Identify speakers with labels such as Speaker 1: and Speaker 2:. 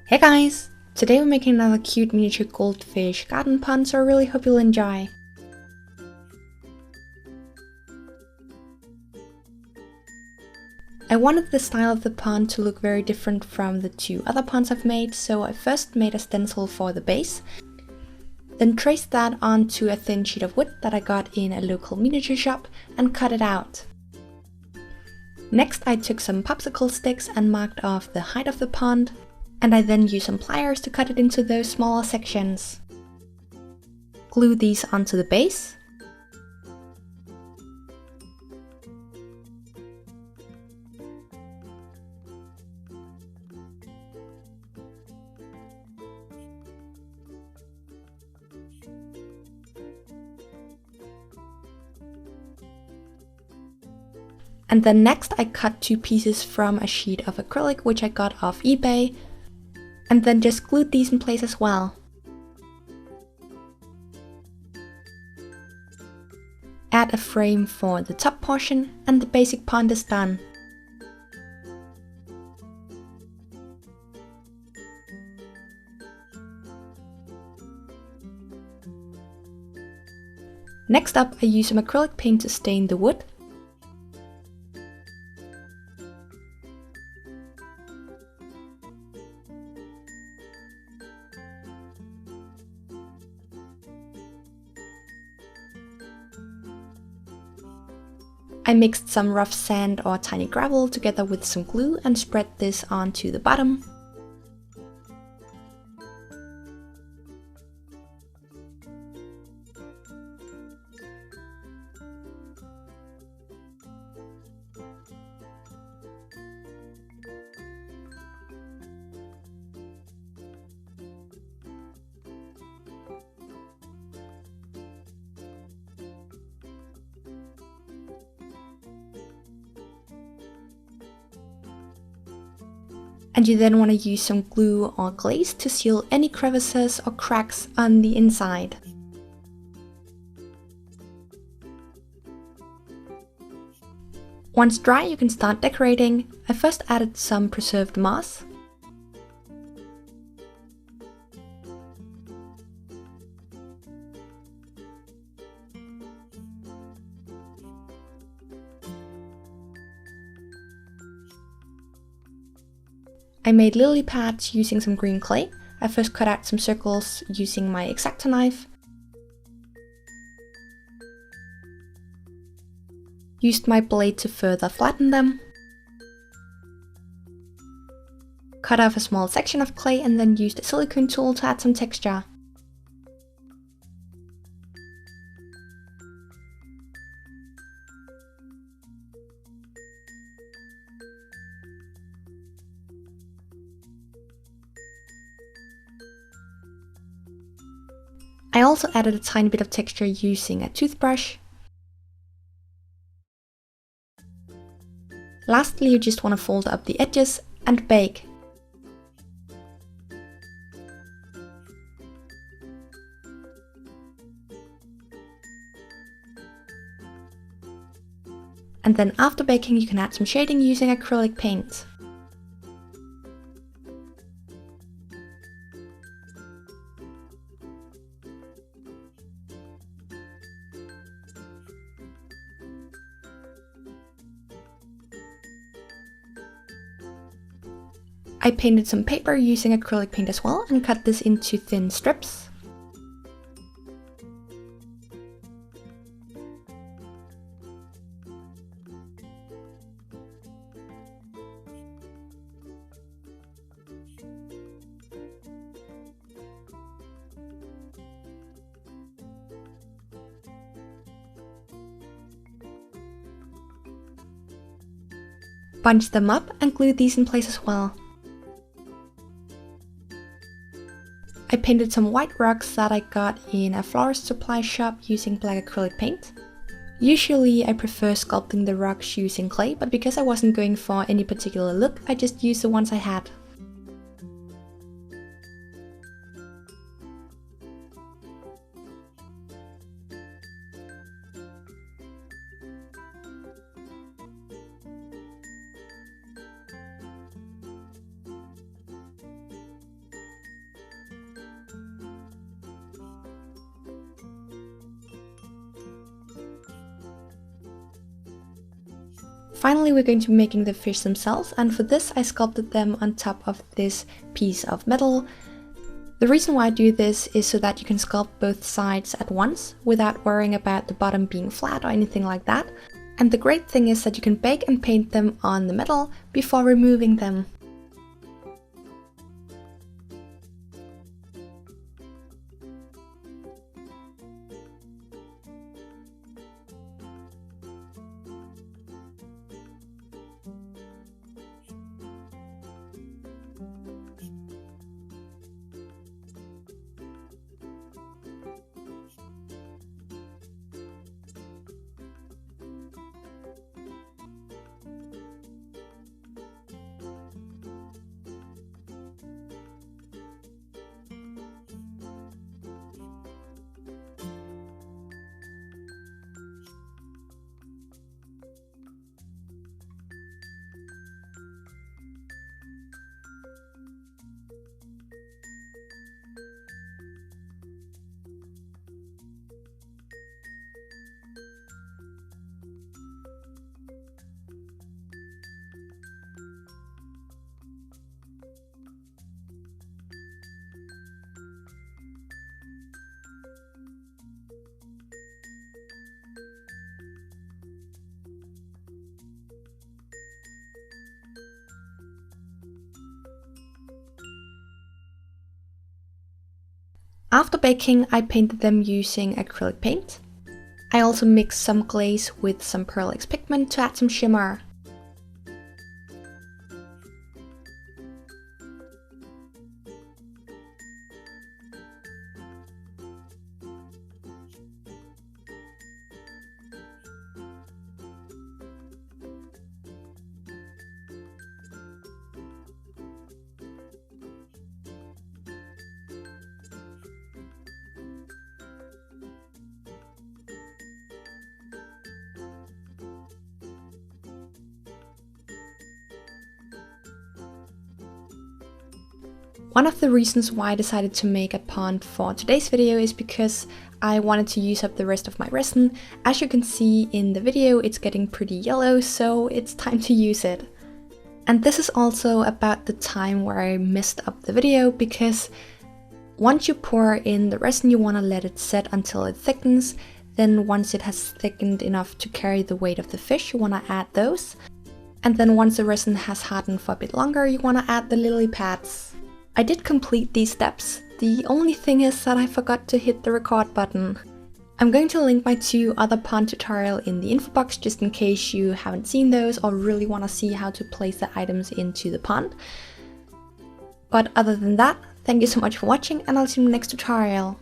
Speaker 1: Hey guys! Today we're making another cute miniature goldfish garden pond, so I really hope you'll enjoy. I wanted the style of the pond to look very different from the two other ponds I've made, so I first made a stencil for the base, then traced that onto a thin sheet of wood that I got in a local miniature shop and cut it out. Next I took some popsicle sticks and marked off the height of the pond, and I then used some pliers to cut it into those smaller sections. Glue these onto the base. And then next I cut two pieces from a sheet of acrylic which I got off eBay, and then just glued these in place as well. Add a frame for the top portion and the basic pond is done. Next up I use some acrylic paint to stain the wood. I mixed some rough sand or tiny gravel together with some glue and spread this onto the bottom. And you then want to use some glue or glaze to seal any crevices or cracks on the inside. Once dry, you can start decorating. I first added some preserved moss. I made lily pads using some green clay. I first cut out some circles using my X-Acto knife. Used my blade to further flatten them. Cut off a small section of clay and then used a silicone tool to add some texture. I also added a tiny bit of texture using a toothbrush. Lastly, you just want to fold up the edges and bake. And then after baking you can add some shading using acrylic paint. I painted some paper using acrylic paint as well and cut this into thin strips. Bunch them up and glue these in place as well. I painted some white rocks that I got in a florist supply shop using black acrylic paint. Usually I prefer sculpting the rocks using clay, but because I wasn't going for any particular look, I just used the ones I had. Finally, we're going to be making the fish themselves, and for this I sculpted them on top of this piece of metal. The reason why I do this is so that you can sculpt both sides at once without worrying about the bottom being flat or anything like that. And the great thing is that you can bake and paint them on the metal before removing them. After baking, I painted them using acrylic paint. I also mixed some glaze with some Pearl X pigment to add some shimmer. One of the reasons why I decided to make a pond for today's video is because I wanted to use up the rest of my resin. As you can see in the video, it's getting pretty yellow, so it's time to use it. And this is also about the time where I messed up the video, because once you pour in the resin, you want to let it set until it thickens. Then once it has thickened enough to carry the weight of the fish, you want to add those. And then once the resin has hardened for a bit longer, you want to add the lily pads. I did complete these steps. The only thing is that I forgot to hit the record button. I'm going to link my 2 other pond tutorial in the info box just in case you haven't seen those or really want to see how to place the items into the pond. But other than that, thank you so much for watching, and I'll see you in the next tutorial.